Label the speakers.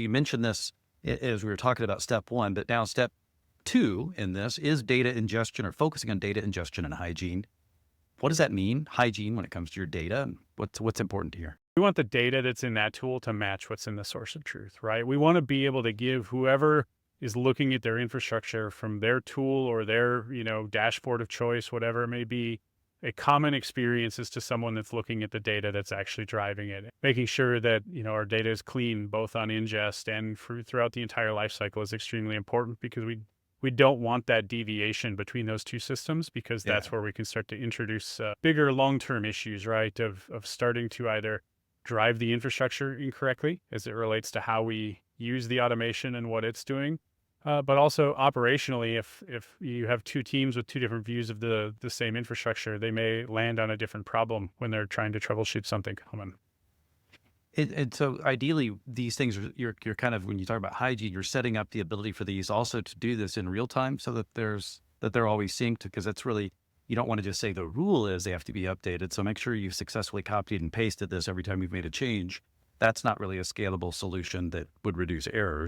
Speaker 1: You mentioned this as we were talking about step one, but now step two in this is data ingestion or focusing on data ingestion and hygiene. What does that mean, hygiene, when it comes to your data? And what's important here?
Speaker 2: We want the data that's in that tool to match what's in the source of truth, right? We want to be able to give whoever is looking at their infrastructure from their tool or their, dashboard of choice, whatever it may be, a common experience as to someone that's looking at the data that's actually driving it. Making sure that, our data is clean, both on ingest and throughout the entire life cycle is extremely important because we don't want that deviation between those two systems because that's where we can start to introduce bigger long-term issues, right? Of starting to either drive the infrastructure incorrectly as it relates to how we use the automation and what it's doing. But also operationally, if you have two teams with two different views of the same infrastructure, they may land on a different problem when they're trying to troubleshoot something common.
Speaker 1: And so ideally, these things you're kind of, when you talk about hygiene, you're setting up the ability for these also to do this in real time so that they're always synced, because that's really, you don't want to just say the rule is they have to be updated. So make sure you've successfully copied and pasted this every time you've made a change. That's not really a scalable solution that would reduce errors.